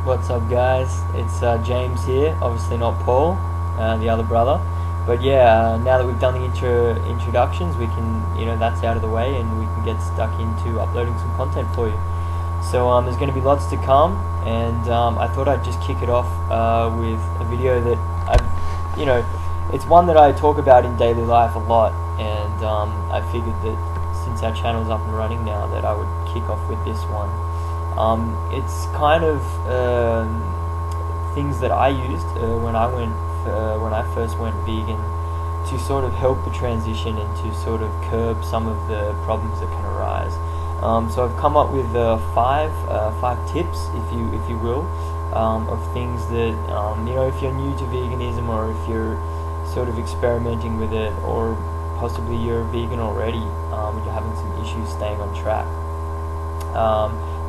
What's up, guys? It's James here. Obviously not Paul, the other brother. But yeah, now that we've done the introductions, we can, that's out of the way, and we can get stuck into uploading some content for you. So there's going to be lots to come, and I thought I'd just kick it off with a video that it's one that I talk about in daily life a lot, and I figured that since our channel's up and running now, that I would kick off with this one. It's kind of things that I used when I first went vegan to sort of help the transition and to sort of curb some of the problems that can arise. So I've come up with five tips, if you will, of things that if you're new to veganism, or if you're sort of experimenting with it, or possibly you're vegan already and you're having some issues staying on track.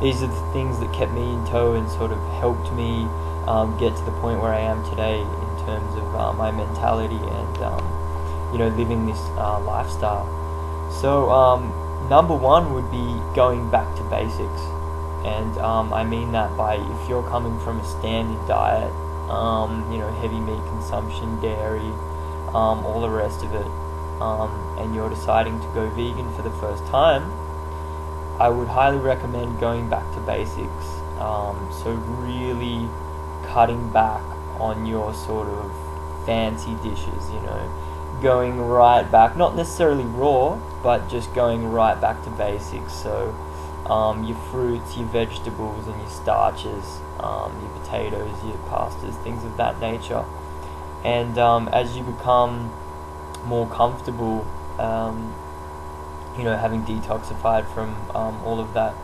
These are the things that kept me in tow and sort of helped me get to the point where I am today in terms of my mentality and living this lifestyle. So number one would be going back to basics, and I mean that by, if you're coming from a standard diet, heavy meat consumption, dairy, all the rest of it, and you're deciding to go vegan for the first time, I would highly recommend going back to basics. So really cutting back on your sort of fancy dishes, going right back, not necessarily raw, but just going right back to basics. So your fruits, your vegetables, and your starches, your potatoes, your pastas, things of that nature. And as you become more comfortable, having detoxified from all of that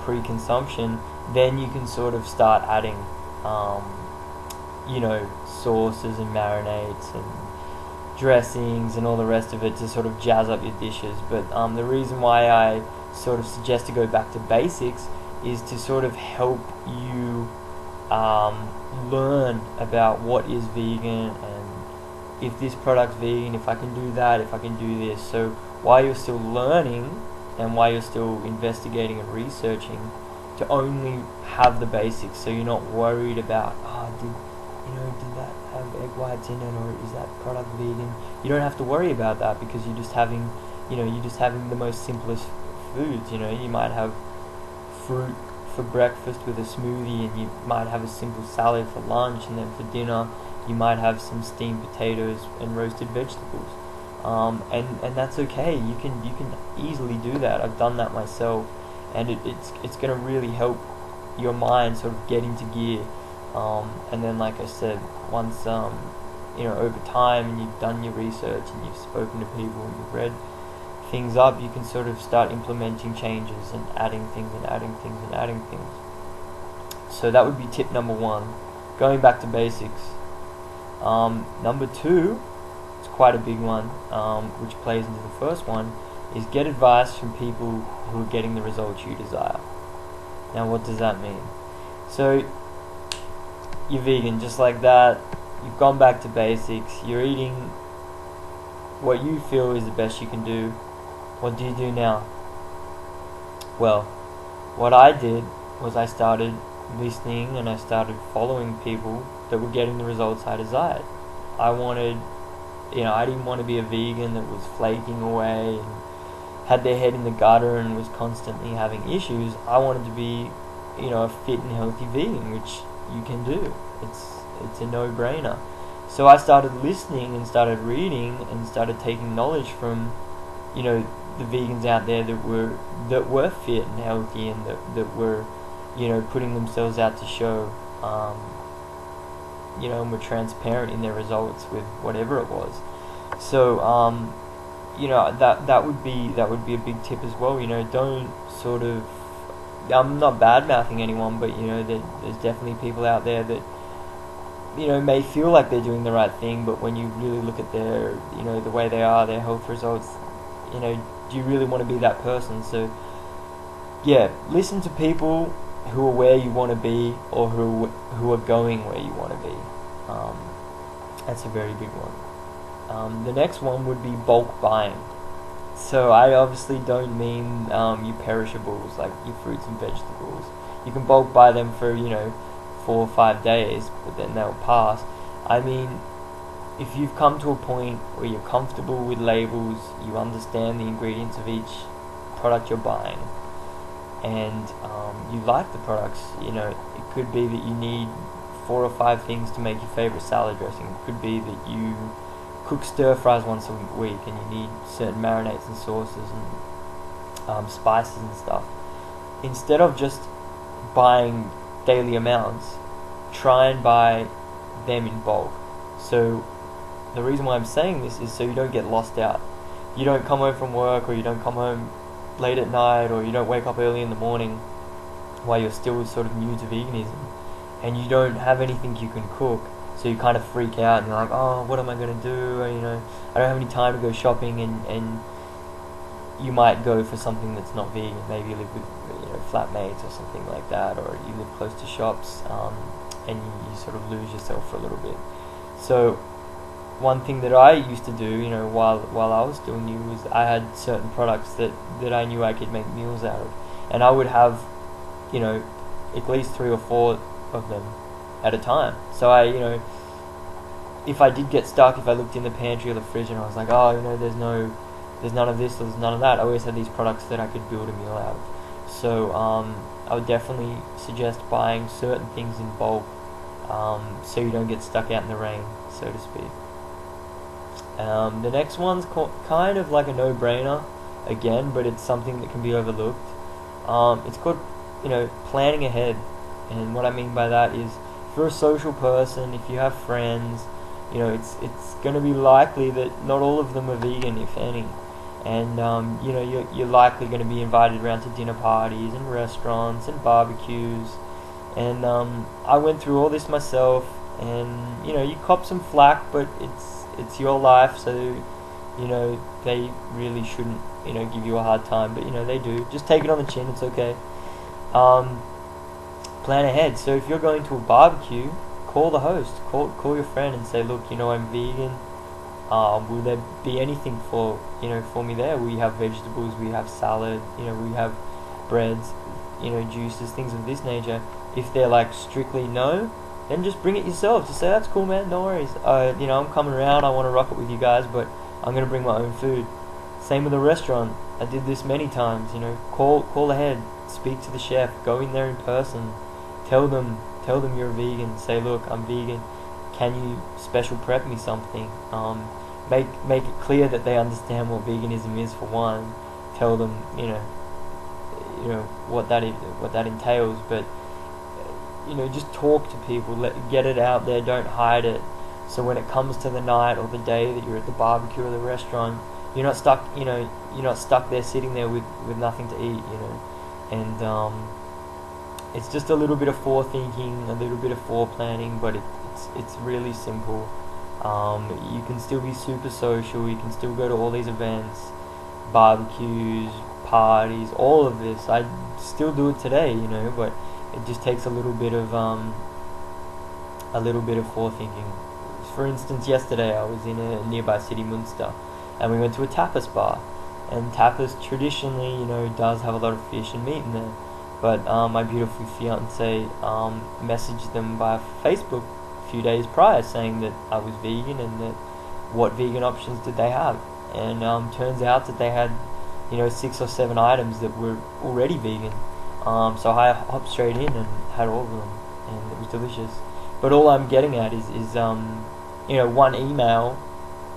pre-consumption, then you can sort of start adding, sauces and marinades and dressings and all the rest of it to sort of jazz up your dishes. But the reason why I sort of suggest to go back to basics is to sort of help you learn about what is vegan, and if this product's vegan, if I can do that, if I can do this. So while you're still learning and while you're still investigating and researching, to only have the basics, so you're not worried about, did that have egg whites in it, or is that product vegan? You don't have to worry about that, because you're just having the most simplest foods. You might have fruit for breakfast with a smoothie, and you might have a simple salad for lunch, and then for dinner you might have some steamed potatoes and roasted vegetables. And that's okay. You can easily do that. I've done that myself, and it's going to really help your mind sort of get into gear. And then, like I said, once over time, and you've done your research and you've spoken to people and you've read things up, you can sort of start implementing changes and adding things and adding things and adding things. So that would be tip number one, going back to basics. Number two, it's quite a big one, which plays into the first one, is get advice from people who are getting the results you desire. Now, what does that mean? So you're vegan, just like that. You've gone back to basics. You're eating what you feel is the best you can do. What do you do now? Well, what I did was I started listening, and I started following people that were getting the results I desired. I didn't want to be a vegan that was flaking away and had their head in the gutter and was constantly having issues. I wanted to be, a fit and healthy vegan, which you can do. It's a no-brainer. So I started listening and started reading and started taking knowledge from, the vegans out there that were fit and healthy, and that were, putting themselves out to show, and were transparent in their results with whatever it was. So that would be a big tip as well. Don't sort of, I'm not bad mouthing anyone, but there's definitely people out there that may feel like they're doing the right thing, but when you really look at their the way they are, their health results, do you really want to be that person? So yeah, listen to people who are where you want to be, or who are going where you want to be. That's a very big one. The next one would be bulk buying. So I obviously don't mean your perishables, like your fruits and vegetables. You can bulk buy them for 4 or 5 days, but then they'll pass. I mean, if you've come to a point where you're comfortable with labels, you understand the ingredients of each product you're buying, and you like the products, it could be that you need 4 or 5 things to make your favorite salad dressing. It could be that you cook stir fries once a week and you need certain marinades and sauces and spices and stuff. Instead of just buying daily amounts, try and buy them in bulk. So the reason why I'm saying this is so you don't get lost out. You don't come home from work, or you don't come home late at night, or you don't wake up early in the morning while you're still sort of new to veganism, and you don't have anything you can cook, so you kind of freak out and you're like, oh, what am I going to do? I don't have any time to go shopping, and you might go for something that's not vegan. Maybe you live with flatmates or something like that, or you live close to shops, and you sort of lose yourself for a little bit. So one thing that I used to do, while I was still new, was I had certain products that I knew I could make meals out of, and I would have, at least 3 or 4 of them at a time. So if I did get stuck, if I looked in the pantry or the fridge and I was like, oh, there's none of this, there's none of that, I always had these products that I could build a meal out of. So I would definitely suggest buying certain things in bulk, so you don't get stuck out in the rain, so to speak. The next one's kind of like a no-brainer again, but it's something that can be overlooked. It's called, planning ahead. And what I mean by that is, if you're a social person, if you have friends, it's going to be likely that not all of them are vegan, if any. And you're likely going to be invited around to dinner parties and restaurants and barbecues. And I went through all this myself, and you cop some flack, but it's your life, so they really shouldn't give you a hard time, but they do. Just take it on the chin, it's okay. Plan ahead. So if you're going to a barbecue, call the host, call your friend and say, look, I'm vegan. Will there be anything for me there? We have vegetables, we have salad, we have breads, juices, things of this nature. If they're like strictly no, then just bring it yourself. Just say, that's cool, man, no worries. I'm coming around, I want to rock it with you guys, but I'm going to bring my own food. Same with a restaurant. I did this many times, call ahead, speak to the chef, go in there in person, tell them you're a vegan, say, look, I'm vegan, can you special prep me something? Make it clear that they understand what veganism is, for one. Tell them, what that entails, but just talk to people, get it out there, don't hide it. So when it comes to the night or the day that you're at the barbecue or the restaurant, you're not stuck there sitting there with nothing to eat, and it's just a little bit of forethinking, a little bit of foreplanning, but it's really simple. You can still be super social, you can still go to all these events, barbecues, parties, all of this. I still do it today, but it just takes a little bit of forethinking. For instance, yesterday I was in a nearby city, Munster, and we went to a tapas bar. And tapas traditionally, does have a lot of fish and meat in there. But my beautiful fiance messaged them via Facebook a few days prior, saying that I was vegan and that what vegan options did they have. And turns out that they had 6 or 7 items that were already vegan. So I hopped straight in and had all of them, and it was delicious. But all I'm getting at is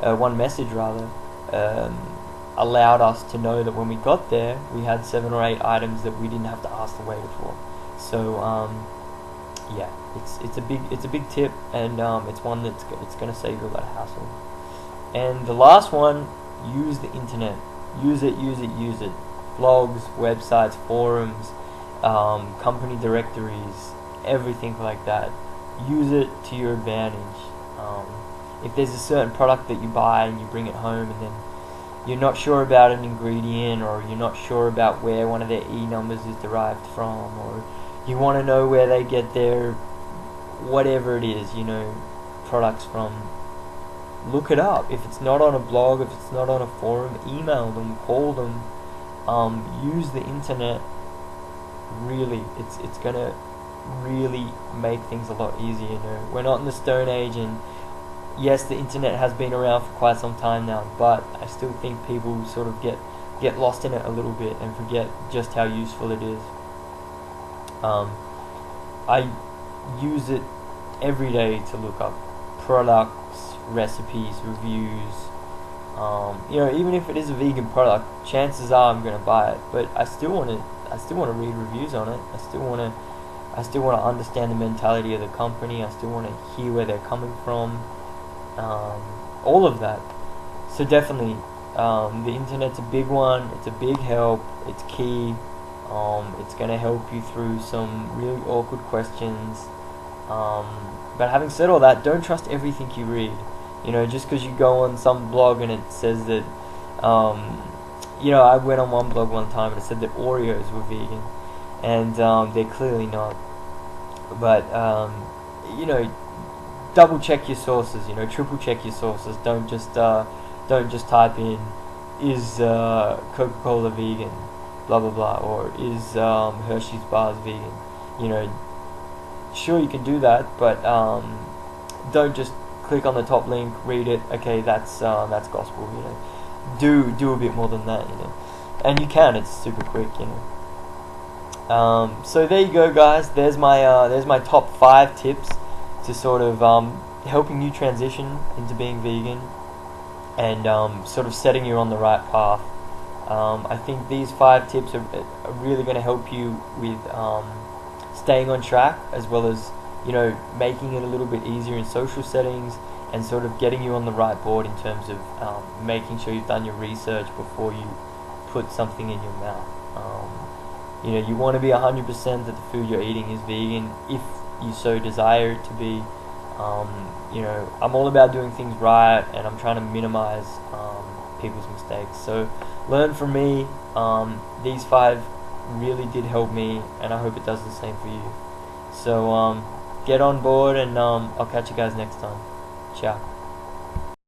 one message rather, allowed us to know that when we got there, we had 7 or 8 items that we didn't have to ask the waiter for. So yeah, it's a big tip, and it's one that's going to save you a lot of hassle. And the last one, use the internet. Use it. Blogs, websites, forums, company directories, everything like that. Use it to your advantage. If there's a certain product that you buy and you bring it home, and then you're not sure about an ingredient, or you're not sure about where one of their E numbers is derived from, or you want to know where they get their whatever it is, products from, look it up. If it's not on a blog, if it's not on a forum, email them, call them, use the internet. Really, it's gonna really make things a lot easier. You know, we're not in the Stone Age, and yes, the internet has been around for quite some time now, but I still think people sort of get lost in it a little bit and forget just how useful it is. I use it every day to look up products, recipes, reviews. You know, even if it is a vegan product, chances are I'm gonna buy it. But I still want to read reviews on it. I still want to understand the mentality of the company. I still want to hear where they're coming from. All of that. So definitely, the internet's a big one. It's a big help. It's key. It's gonna help you through some really awkward questions. But having said all that, don't trust everything you read. You know, just because you go on some blog and it says that, you know, I went on one blog one time and it said that Oreos were vegan, and they're clearly not. But you know, double check your sources. You know, triple check your sources. Don't just type in, is Coca-Cola vegan, blah blah blah, or is Hershey's bars vegan. You know, sure you can do that, but don't just click on the top link, read it. Okay, that's gospel. You know, do a bit more than that. You know, and you can. It's super quick. You know. So there you go, guys. There's my top 5 tips to sort of helping you transition into being vegan, and sort of setting you on the right path. I think these 5 tips are really going to help you with staying on track, as well as, you know, making it a little bit easier in social settings, and sort of getting you on the right board in terms of making sure you've done your research before you put something in your mouth. You know, you want to be 100% that the food you're eating is vegan, if you so desire it to be. You know, I'm all about doing things right, and I'm trying to minimize people's mistakes. So learn from me. These 5 really did help me, and I hope it does the same for you. So get on board, and I'll catch you guys next time. Ciao.